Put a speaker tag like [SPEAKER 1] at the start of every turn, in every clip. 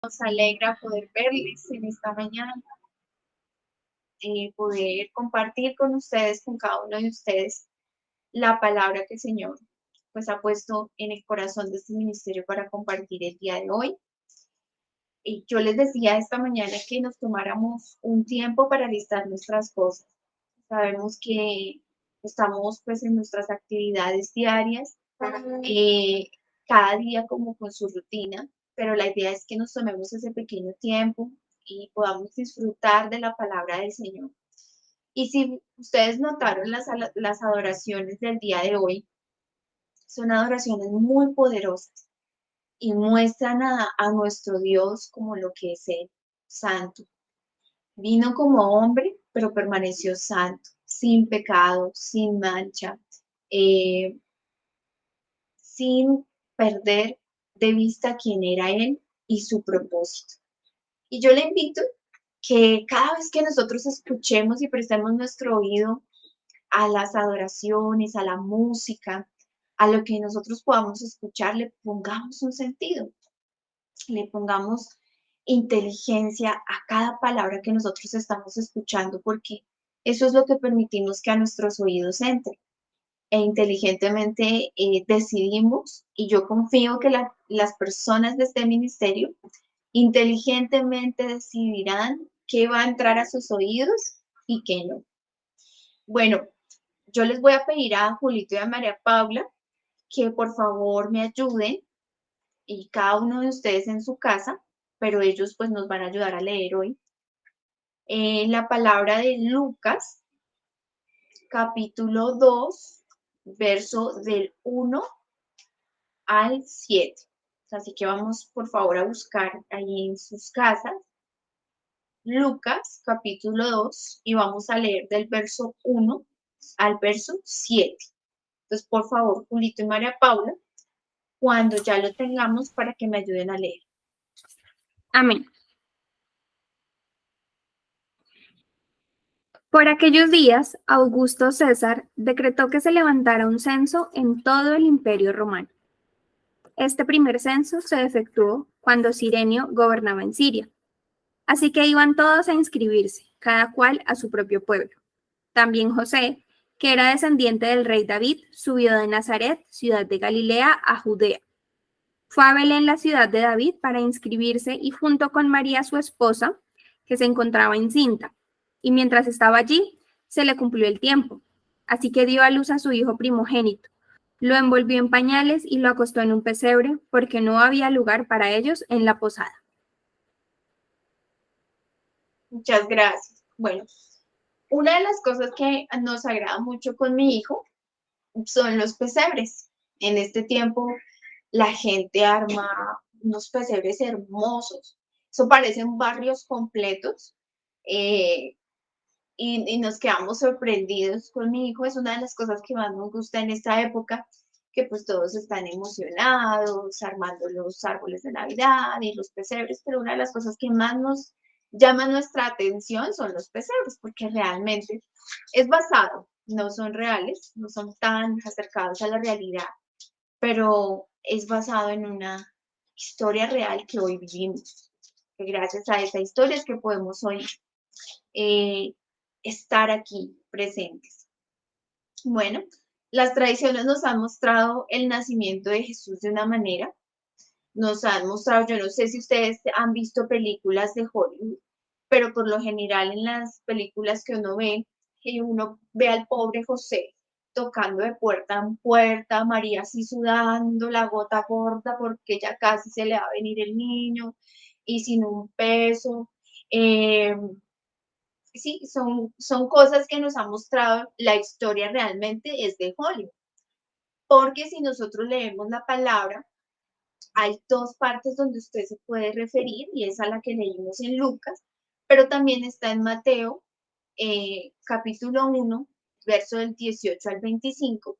[SPEAKER 1] Nos alegra poder verles en esta mañana, poder compartir con ustedes, con cada uno de ustedes, la palabra que el Señor pues ha puesto en el corazón de este ministerio para compartir el día de hoy. Y yo les decía esta mañana que nos tomáramos un tiempo para listar nuestras cosas. Sabemos que estamos pues en nuestras actividades diarias, eh, cada día como con su rutina, pero la idea es que nos tomemos ese pequeño tiempo y podamos disfrutar de la palabra del Señor. Y si ustedes notaron las adoraciones del día de hoy, son adoraciones muy poderosas y muestran a nuestro Dios como lo que es Él, santo. Vino como hombre, pero permaneció santo, sin pecado, sin mancha, eh, sin perder de vista quién era Él y su propósito. Y yo le invito que cada vez que nosotros escuchemos y prestemos nuestro oído a las adoraciones, a la música, a lo que nosotros podamos escuchar, le pongamos un sentido, le pongamos inteligencia a cada palabra que nosotros estamos escuchando, porque eso es lo que permitimos que a nuestros oídos entre. E inteligentemente decidimos, y yo confío que las personas de este ministerio inteligentemente decidirán qué va a entrar a sus oídos y qué no. Bueno, yo les voy a pedir a Julito y a María Paula que por favor me ayuden y cada uno de ustedes en su casa, pero ellos pues nos van a ayudar a leer hoy la palabra de Lucas, capítulo 2, verso del 1 al 7. Así que vamos por favor a buscar ahí en sus casas Lucas, capítulo 2, y vamos a leer del verso 1 al verso 7. Entonces, por favor, Julito y María Paula, cuando ya lo tengamos para que me ayuden a leer.
[SPEAKER 2] Amén. Por aquellos días, Augusto César decretó que se levantara un censo en todo el Imperio Romano. Este primer censo se efectuó cuando Cirenio gobernaba en Siria. Así que iban todos a inscribirse, cada cual a su propio pueblo. También José, que era descendiente del rey David, subió de Nazaret, ciudad de Galilea, a Judea. Fue a Belén, la ciudad de David, para inscribirse y junto con María, su esposa, que se encontraba encinta. Y mientras estaba allí, se le cumplió el tiempo. Así que dio a luz a su hijo primogénito. Lo envolvió en pañales y lo acostó en un pesebre, porque no había lugar para ellos en la posada.
[SPEAKER 1] Muchas gracias. Bueno, una de las cosas que nos agrada mucho con mi hijo son los pesebres. En este tiempo la gente arma unos pesebres hermosos. Eso parecen barrios completos. eh, y nos quedamos sorprendidos con mi hijo. Es una de las cosas que más nos gusta en esta época, que pues todos están emocionados, armando los árboles de Navidad y los pesebres, pero una de las cosas que más nos llama nuestra atención son los pesebres, porque realmente es basado, no son reales, no son tan acercados a la realidad, pero es basado en una historia real que hoy vivimos. Que gracias a esa historia es que podemos hoy eh, estar aquí presentes. Bueno, las tradiciones nos han mostrado el nacimiento de Jesús de una manera, nos han mostrado, yo no sé si ustedes han visto películas de Hollywood, pero por lo general en las películas que uno ve al pobre José tocando de puerta en puerta, María así sudando, la gota gorda porque ya casi se le va a venir el niño y sin un peso. Eh, sí, son cosas que nos ha mostrado la historia realmente es de Hollywood. Porque si nosotros leemos la palabra, hay dos partes donde usted se puede referir y es a la que leímos en Lucas, pero también está en Mateo, capítulo 1, verso del 18 al 25.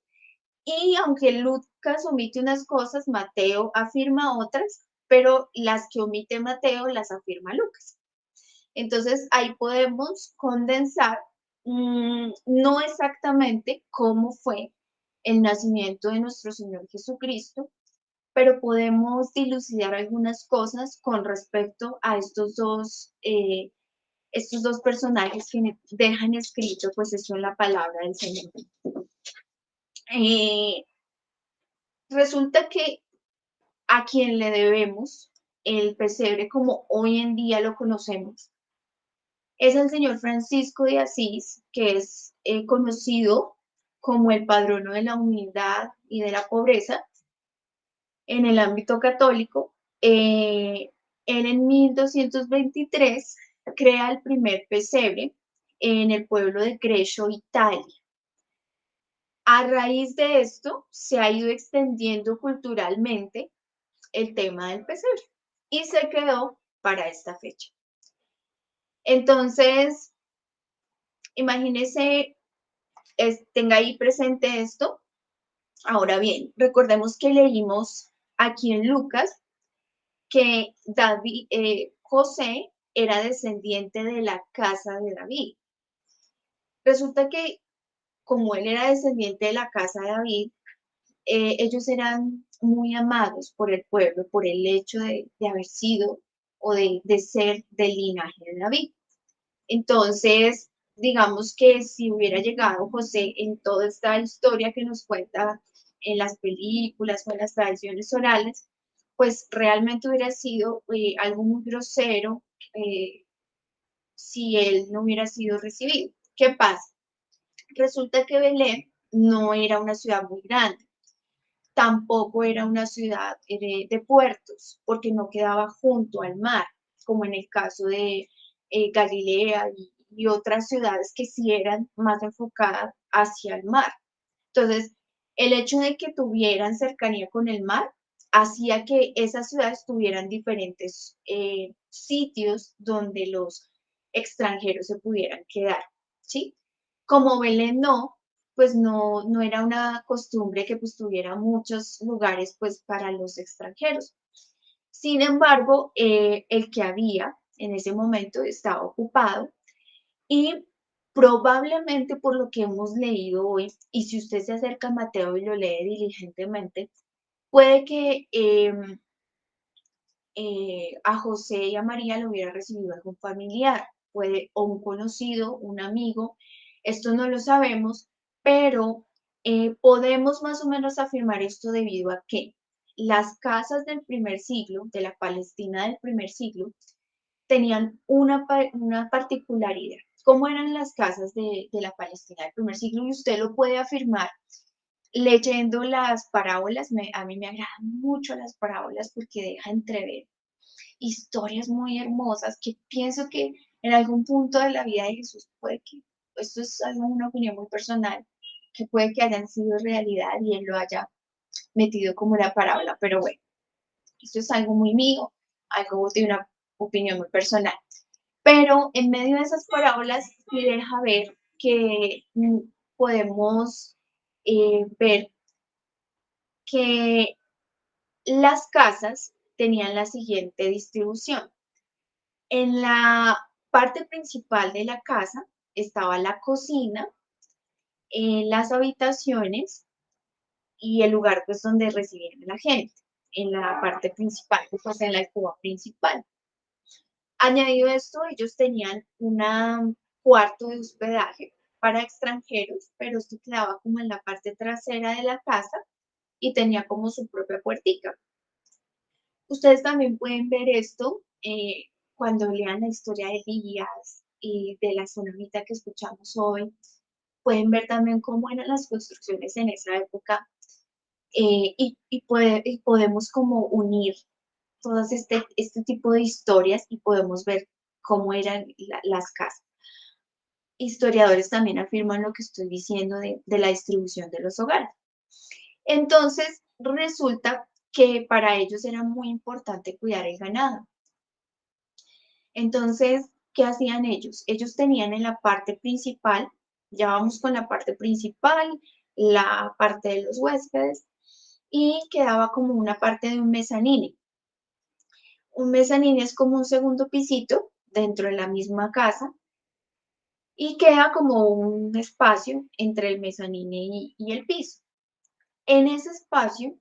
[SPEAKER 1] Y aunque Lucas omite unas cosas, Mateo afirma otras, pero las que omite Mateo las afirma Lucas. Entonces ahí podemos condensar no exactamente cómo fue el nacimiento de nuestro Señor Jesucristo, pero podemos dilucidar algunas cosas con respecto a estos dos personajes que dejan escrito, pues eso en la palabra del Señor. Resulta que a quien le debemos el pesebre como hoy en día lo conocemos es el señor Francisco de Asís, que es conocido como el patrono de la humildad y de la pobreza en el ámbito católico. Él en 1223 crea el primer pesebre en el pueblo de Grescio, Italia. A raíz de esto, se ha ido extendiendo culturalmente el tema del pesebre y se quedó para esta fecha. Entonces, imagínese, tenga ahí presente esto. Ahora bien, recordemos que leímos aquí en Lucas que José era descendiente de la casa de David. Resulta que como él era descendiente de la casa de David, ellos eran muy amados por el pueblo por el hecho de haber sido o de ser del linaje de David. Entonces, digamos que si hubiera llegado José en toda esta historia que nos cuenta en las películas o en las tradiciones orales, pues realmente hubiera sido algo muy grosero si él no hubiera sido recibido. ¿Qué pasa? Resulta que Belén no era una ciudad muy grande, tampoco era una ciudad de puertos, porque no quedaba junto al mar, como en el caso de Galilea y otras ciudades que sí eran más enfocadas hacia el mar. Entonces, el hecho de que tuvieran cercanía con el mar hacía que esas ciudades tuvieran diferentes sitios donde los extranjeros se pudieran quedar, ¿sí? Como Belén no, pues no era una costumbre que pues tuviera muchos lugares pues para los extranjeros. Sin embargo, el que había en ese momento estaba ocupado y probablemente por lo que hemos leído hoy, y si usted se acerca a Mateo y lo lee diligentemente, puede que a José y a María lo hubiera recibido algún familiar, puede, o un conocido, un amigo, esto no lo sabemos, pero podemos más o menos afirmar esto debido a que las casas del primer siglo, de la Palestina del primer siglo, tenían una particularidad. ¿Cómo eran las casas de la Palestina del primer siglo? Y usted lo puede afirmar leyendo las parábolas. A mí me agradan mucho las parábolas porque deja entrever historias muy hermosas que pienso que en algún punto de la vida de Jesús puede que, esto es una opinión muy personal, que puede que hayan sido realidad y él lo haya metido como una parábola, pero bueno, esto es algo muy mío, algo de una opinión muy personal. Pero en medio de esas parábolas sí deja ver que podemos ver que las casas tenían la siguiente distribución. En la parte principal de la casa estaba la cocina, las habitaciones y el lugar pues donde recibían a la gente, en la parte principal, pues en la alcoba principal. Añadido esto, ellos tenían un cuarto de hospedaje para extranjeros, pero esto quedaba como en la parte trasera de la casa y tenía como su propia puertica. Ustedes también pueden ver esto cuando lean la historia de Elías y de la tsunamita que escuchamos hoy. Pueden ver también cómo eran las construcciones en esa época y podemos como unir todas este tipo de historias y podemos ver cómo eran las casas. Historiadores también afirman lo que estoy diciendo de la distribución de los hogares. Entonces, resulta que para ellos era muy importante cuidar el ganado. Entonces, ¿qué hacían ellos? Ellos tenían en la parte principal, ya vamos con la parte principal, la parte de los huéspedes, y quedaba como una parte de un mezanine. Un mezanine es como un segundo pisito dentro de la misma casa y queda como un espacio entre el mezanine y el piso. En ese espacio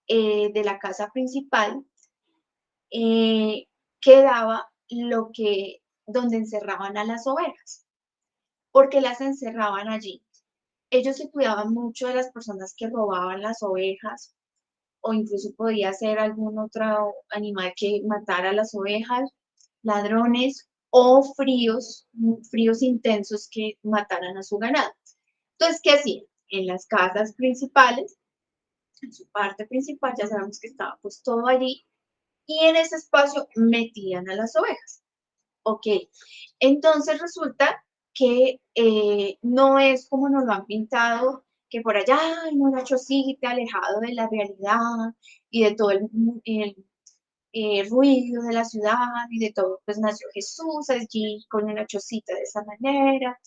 [SPEAKER 1] de la casa principal quedaba donde encerraban a las ovejas. ¿Por qué las encerraban allí? Ellos se cuidaban mucho de las personas que robaban las ovejas, o incluso podía ser algún otro animal que matara a las ovejas, ladrones o fríos intensos que mataran a su ganado. Entonces, ¿qué hacían? En las casas principales, en su parte principal, ya sabemos que estaba pues todo allí, y en ese espacio metían a las ovejas. Ok, entonces resulta que no es como nos lo han pintado, que por allá en una chocita, alejado de la realidad y de todo el ruido de la ciudad y de todo, pues nació Jesús allí con una chocita de esa manera,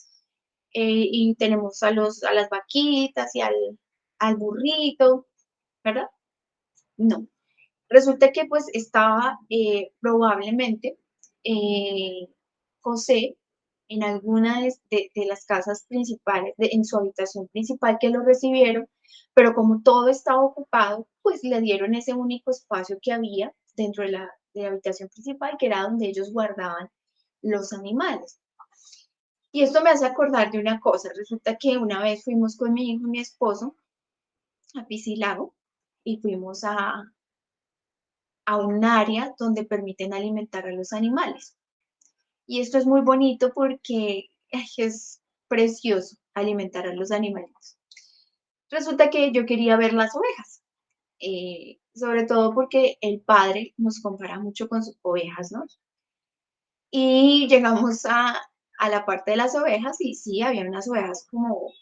[SPEAKER 1] y tenemos a las vaquitas y al burrito, ¿verdad? No. Resulta que pues estaba probablemente eh, José en alguna de las casas principales, en su habitación principal que lo recibieron, pero como todo estaba ocupado, pues le dieron ese único espacio que había dentro de la habitación principal, que era donde ellos guardaban los animales. Y esto me hace acordar de una cosa. Resulta que una vez fuimos con mi hijo y mi esposo a Piscilago y fuimos a un área donde permiten alimentar a los animales. Y esto es muy bonito porque es precioso alimentar a los animales. Resulta que yo quería ver las ovejas, sobre todo porque el padre nos compara mucho con sus ovejas, ¿no? Y llegamos a la parte de las ovejas y sí, había unas ovejas como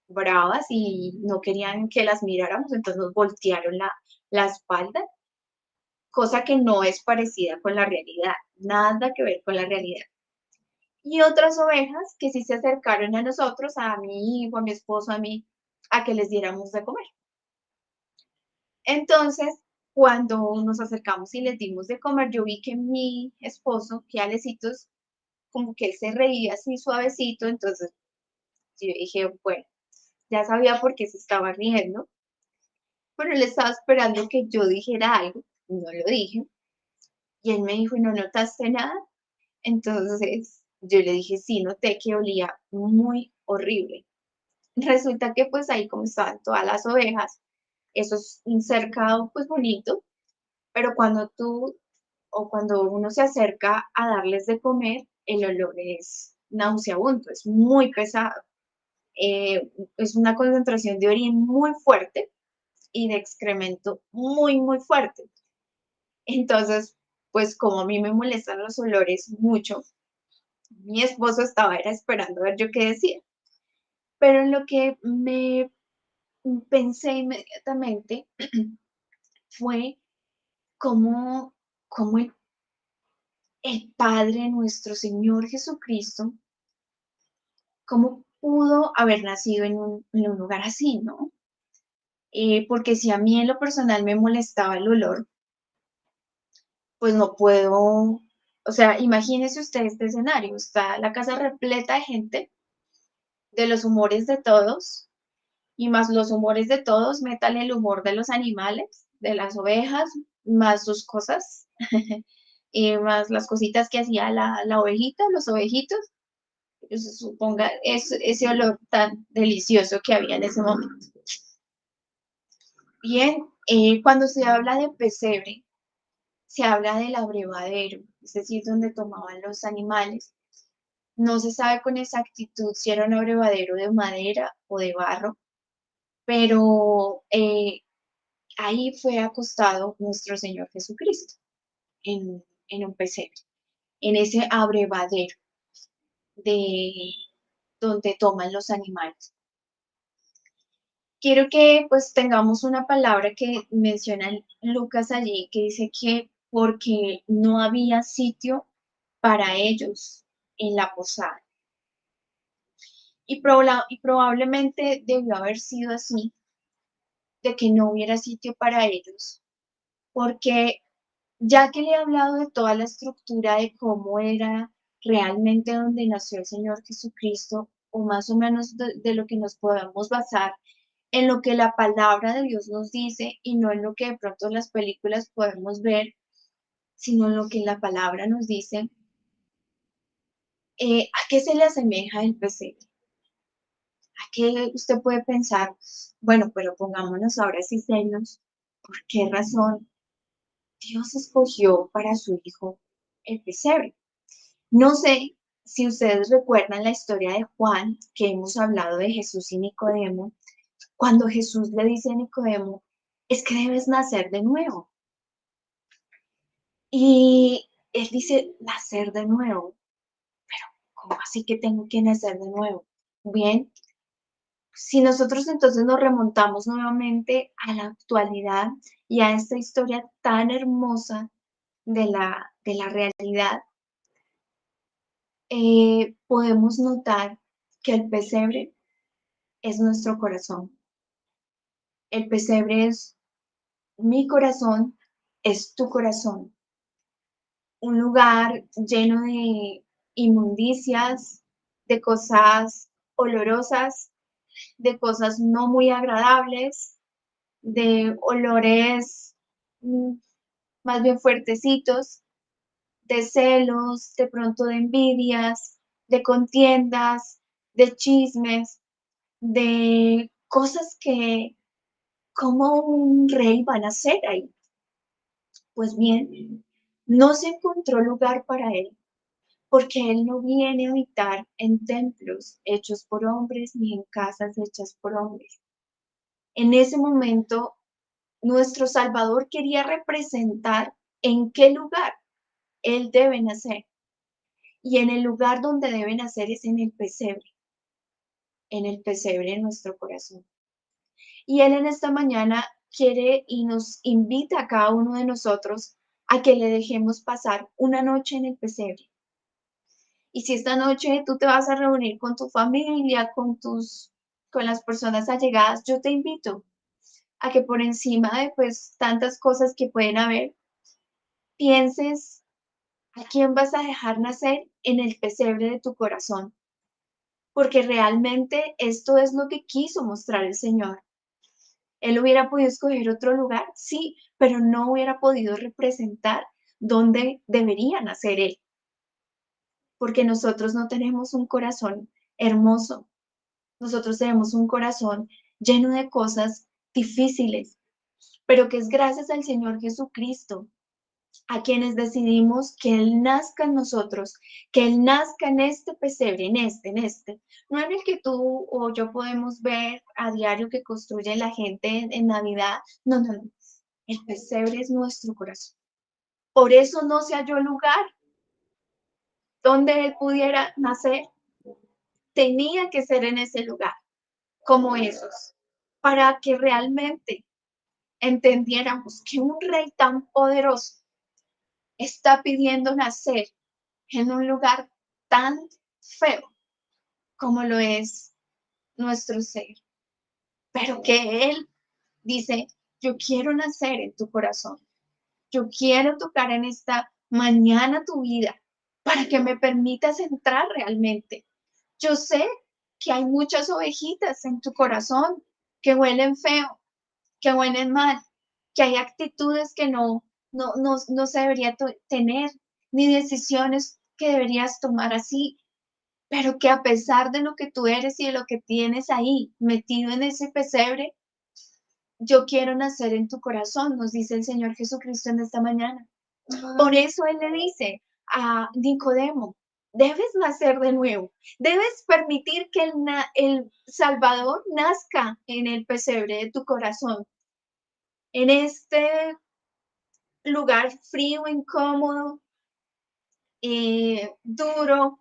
[SPEAKER 1] bravas y no querían que las miráramos, entonces nos voltearon la espalda, cosa que no es parecida con la realidad, nada que ver con la realidad. Y otras ovejas que sí se acercaron a nosotros, a mi hijo, a mi esposo, a mí, a que les diéramos de comer. Entonces, cuando nos acercamos y les dimos de comer, yo vi que mi esposo, que Alecitos, como que él se reía así suavecito, entonces yo dije, bueno, ya sabía por qué se estaba riendo, pero él estaba esperando que yo dijera algo, no lo dije, y él me dijo, ¿no notaste nada? Entonces yo le dije, sí, noté que olía muy horrible. Resulta que pues ahí como estaban todas las ovejas, eso es un cercado pues bonito, pero cuando uno se acerca a darles de comer, el olor es nauseabundo, es muy pesado. Es una concentración de orín muy fuerte y de excremento muy, muy fuerte. Entonces, pues como a mí me molestan los olores mucho, mi esposo estaba era esperando a ver yo qué decía. Pero en lo que me pensé inmediatamente fue cómo, cómo el Padre, nuestro Señor Jesucristo, cómo pudo haber nacido en un lugar así, ¿no? Porque si a mí en lo personal me molestaba el olor, pues no puedo, o sea, imagínese usted este escenario, está la casa repleta de gente, de los humores de todos, y más los humores de todos, métale el humor de los animales, de las ovejas, más sus cosas, y más las cositas que hacía la ovejita, los ovejitos, se suponga ese olor tan delicioso que había en ese momento. Bien, cuando se habla de pesebre, se habla del abrevadero, es decir, donde tomaban los animales. No se sabe con exactitud si era un abrevadero de madera o de barro, pero ahí fue acostado nuestro Señor Jesucristo, en un pesebre, en ese abrevadero de donde toman los animales. Quiero que pues tengamos una palabra que menciona Lucas allí, que dice que porque no había sitio para ellos en la posada. Y probablemente debió haber sido así, de que no hubiera sitio para ellos, porque ya que le he hablado de toda la estructura de cómo era realmente donde nació el Señor Jesucristo, o más o menos de lo que nos podemos basar, en lo que la palabra de Dios nos dice y no en lo que de pronto en las películas podemos ver, sino en lo que la palabra nos dice. ¿A qué se le asemeja el pesebre? ¿A qué usted puede pensar? Bueno, pero pongámonos ahora sí serios. ¿Por qué razón Dios escogió para su hijo el pesebre? No sé si ustedes recuerdan la historia de Juan, que hemos hablado de Jesús y Nicodemo, cuando Jesús le dice a Nicodemo, es que debes nacer de nuevo. Y él dice, nacer de nuevo. ¿Cómo así que tengo que nacer de nuevo? Bien, si nosotros entonces nos remontamos nuevamente a la actualidad y a esta historia tan hermosa de la realidad, podemos notar que el pesebre es nuestro corazón. El pesebre es mi corazón, es tu corazón. Un lugar lleno de inmundicias, de cosas olorosas, de cosas no muy agradables, de olores mm, más bien fuertecitos, de celos, de pronto de envidias, de contiendas, de chismes, de cosas que como un rey van a hacer ahí. Pues bien, no se encontró lugar para él, porque él no viene a habitar en templos hechos por hombres ni en casas hechas por hombres. En ese momento, nuestro Salvador quería representar en qué lugar él debe nacer. Y en el lugar donde debe nacer es en el pesebre de nuestro corazón. Y Él en esta mañana quiere y nos invita a cada uno de nosotros a que le dejemos pasar una noche en el pesebre. Y si esta noche tú te vas a reunir con tu familia, con las personas allegadas, yo te invito a que por encima de pues tantas cosas que pueden haber, pienses a quién vas a dejar nacer en el pesebre de tu corazón, porque realmente esto es lo que quiso mostrar el Señor. Él hubiera podido escoger otro lugar, sí, pero no hubiera podido representar dónde debería nacer Él, porque nosotros no tenemos un corazón hermoso, nosotros tenemos un corazón lleno de cosas difíciles, pero que es gracias al Señor Jesucristo a quienes decidimos que Él nazca en nosotros, que Él nazca en este pesebre, no en el que tú o yo podemos ver a diario que construye la gente en Navidad, no, no, no, el pesebre es nuestro corazón. Por eso no se halló lugar donde Él pudiera nacer, tenía que ser en ese lugar, como esos, para que realmente entendiéramos que un rey tan poderoso está pidiendo nacer en un lugar tan feo como lo es nuestro ser, pero que Él dice, yo quiero nacer en tu corazón, yo quiero tocar en esta mañana tu vida para que me permitas entrar realmente. Yo sé que hay muchas ovejitas en tu corazón que huelen feo, que huelen mal, que hay actitudes que no se debería tener, ni decisiones que deberías tomar así, pero que a pesar de lo que tú eres y de lo que tienes ahí metido en ese pesebre, yo quiero nacer en tu corazón, nos dice el Señor Jesucristo en esta mañana. Por eso Él le dice a Nicodemo, debes nacer de nuevo, debes permitir que el Salvador nazca en el pesebre de tu corazón, en este lugar frío, incómodo, duro,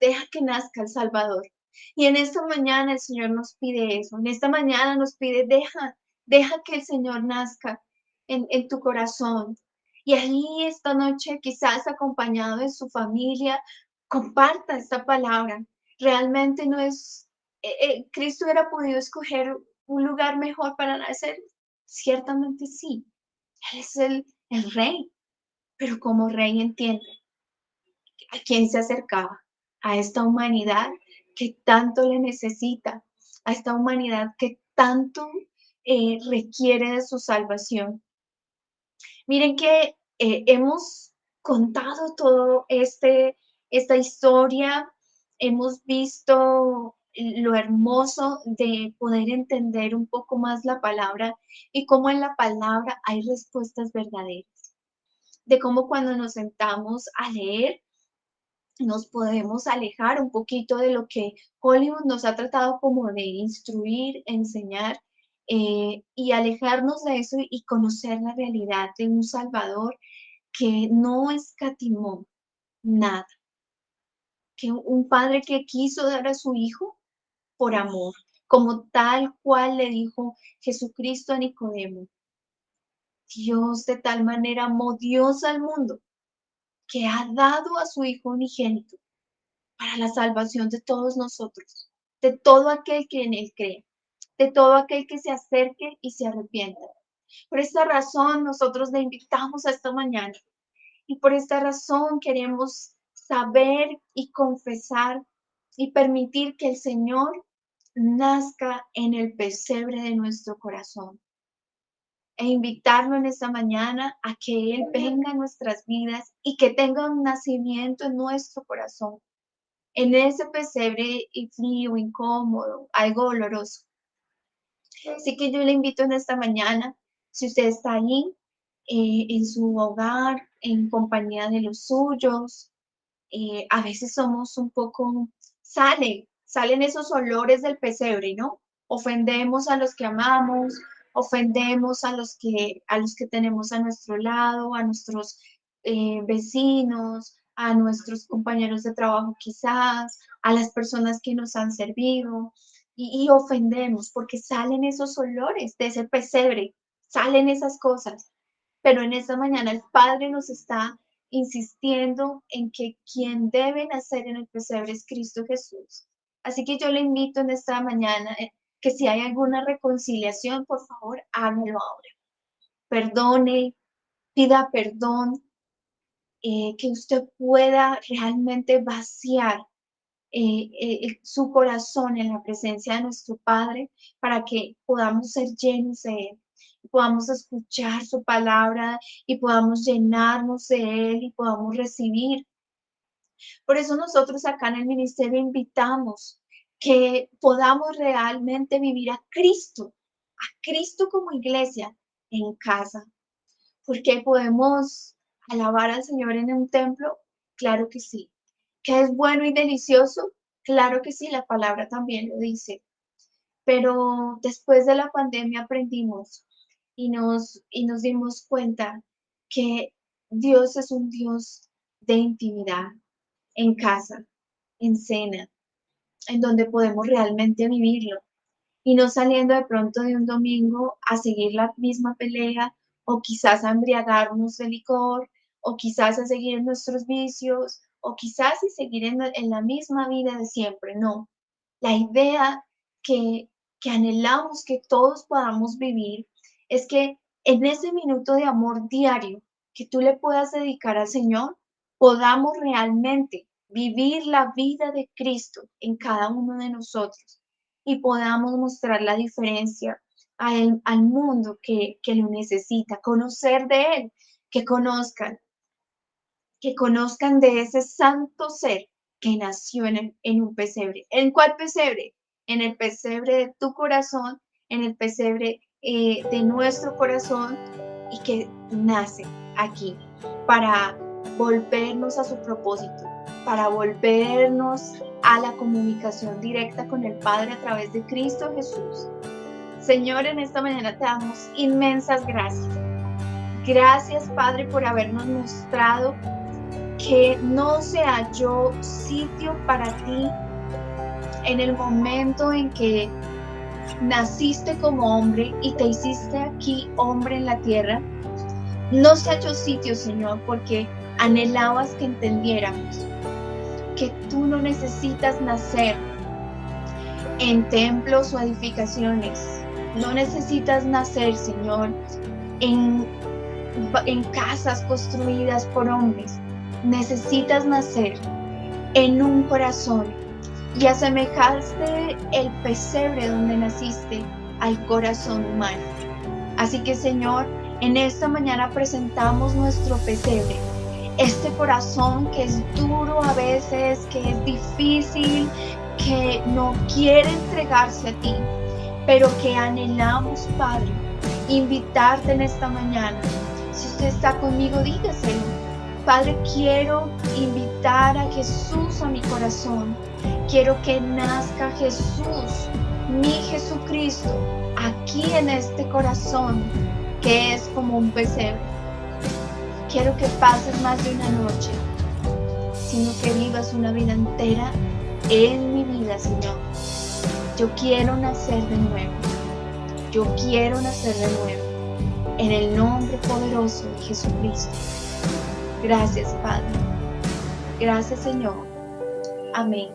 [SPEAKER 1] deja que nazca el Salvador. Y en esta mañana el Señor nos pide eso, en esta mañana nos pide, deja que el Señor nazca en tu corazón. Y ahí esta noche, quizás acompañado de su familia, comparta esta palabra. Realmente no es, Cristo hubiera podido escoger un lugar mejor para nacer. Ciertamente sí, Él es el rey, pero como rey entiende a quién se acercaba, a esta humanidad que tanto le necesita, a esta humanidad que tanto requiere de su salvación. Miren que hemos contado todo esta historia, hemos visto lo hermoso de poder entender un poco más la palabra y cómo en la palabra hay respuestas verdaderas, de cómo cuando nos sentamos a leer nos podemos alejar un poquito de lo que Hollywood nos ha tratado como de instruir, enseñar, y alejarnos de eso y conocer la realidad de un Salvador que no escatimó nada, que un padre que quiso dar a su hijo por amor, como tal cual le dijo Jesucristo a Nicodemo. Dios de tal manera amó Dios al mundo que ha dado a su Hijo unigénito para la salvación de todos nosotros, de todo aquel que en Él cree, de todo aquel que se acerque y se arrepienta. Por esta razón nosotros le invitamos a esta mañana y por esta razón queremos saber y confesar y permitir que el Señor nazca en el pesebre de nuestro corazón e invitarlo en esta mañana a que Él venga a nuestras vidas y que tenga un nacimiento en nuestro corazón, en ese pesebre y frío, incómodo, algo doloroso. Así que yo le invito en esta mañana, si usted está ahí, en su hogar, en compañía de los suyos, a veces somos un poco, salen esos olores del pesebre, ¿no? Ofendemos a los que amamos, ofendemos a los que tenemos a nuestro lado, a nuestros vecinos, a nuestros compañeros de trabajo quizás, a las personas que nos han servido, y ofendemos porque salen esos olores de ese pesebre, salen esas cosas. Pero en esta mañana el Padre nos está insistiendo en que quien debe nacer en el pesebre es Cristo Jesús. Así que yo le invito en esta mañana que si hay alguna reconciliación, por favor, hágalo ahora. Perdone, pida perdón, que usted pueda realmente vaciar su corazón en la presencia de nuestro Padre para que podamos ser llenos de Él, podamos escuchar su palabra y podamos llenarnos de Él y podamos recibir. Por eso nosotros acá en el ministerio invitamos que podamos realmente vivir a Cristo como iglesia en casa, porque podemos alabar al Señor en un templo, claro que sí. ¿Que es bueno y delicioso? Claro que sí, la palabra también lo dice. Pero después de la pandemia aprendimos y nos dimos cuenta que Dios es un Dios de intimidad, en casa, en cena, en donde podemos realmente vivirlo y no saliendo de pronto de un domingo a seguir la misma pelea o quizás a embriagarnos de licor o quizás a seguir en nuestros vicios o quizás y seguir en la misma vida de siempre. No, la idea que, que anhelamos que todos podamos vivir es que en ese minuto de amor diario que tú le puedas dedicar al Señor, podamos realmente vivir la vida de Cristo en cada uno de nosotros y podamos mostrar la diferencia al mundo que lo necesita, conocer de Él, que conozcan, que conozcan de ese santo ser que nació en un pesebre. ¿En cuál pesebre? En el pesebre de tu corazón, en el pesebre de nuestro corazón y que nace aquí para volvernos a su propósito, para volvernos a la comunicación directa con el Padre a través de Cristo Jesús. Señor, en esta mañana te damos inmensas gracias. Gracias, Padre, por habernos mostrado que no se halló sitio para ti en el momento en que naciste como hombre y te hiciste aquí hombre en la tierra. No se halló sitio, Señor, porque anhelabas que entendiéramos que tú no necesitas nacer en templos o edificaciones. No necesitas nacer, Señor, en casas construidas por hombres. Necesitas nacer en un corazón y asemejaste el pesebre donde naciste al corazón humano. Así que, Señor, en esta mañana presentamos nuestro pesebre, este corazón que es duro a veces, que es difícil, que no quiere entregarse a ti, pero que anhelamos, Padre, invitarte en esta mañana. Si usted está conmigo, dígaselo. Padre, quiero invitar a Jesús a mi corazón. Quiero que nazca Jesús, mi Jesucristo, aquí en este corazón que es como un pesebre. Quiero que pases más de una noche, sino que vivas una vida entera en mi vida, Señor. Yo quiero nacer de nuevo. Yo quiero nacer de nuevo. En el nombre poderoso de Jesucristo. Gracias, Padre. Gracias, Señor. Amén.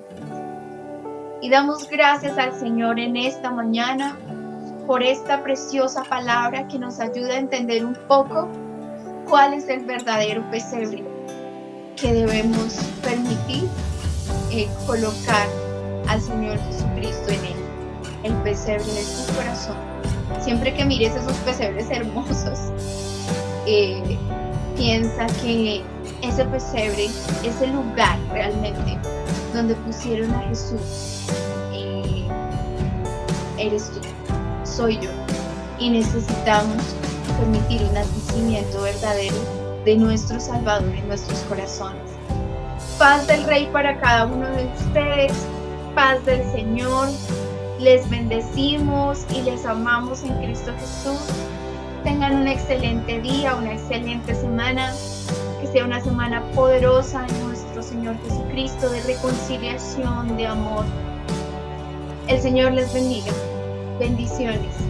[SPEAKER 1] Y damos gracias al Señor en esta mañana por esta preciosa palabra que nos ayuda a entender un poco cuál es el verdadero pesebre que debemos permitir colocar al Señor Jesucristo en él, el pesebre de tu corazón. Siempre que mires esos pesebres hermosos, piensa que ese pesebre es el lugar realmente donde pusieron a Jesús. Eres tú, soy yo, y necesitamos permitir un nacimiento verdadero de nuestro Salvador en nuestros corazones. Paz del Rey para cada uno de ustedes, paz del Señor. Les bendecimos y les amamos en Cristo Jesús. Tengan un excelente día, una excelente semana, que sea una semana poderosa en nuestro Señor Jesucristo, de reconciliación, de amor. El Señor les bendiga. Bendiciones.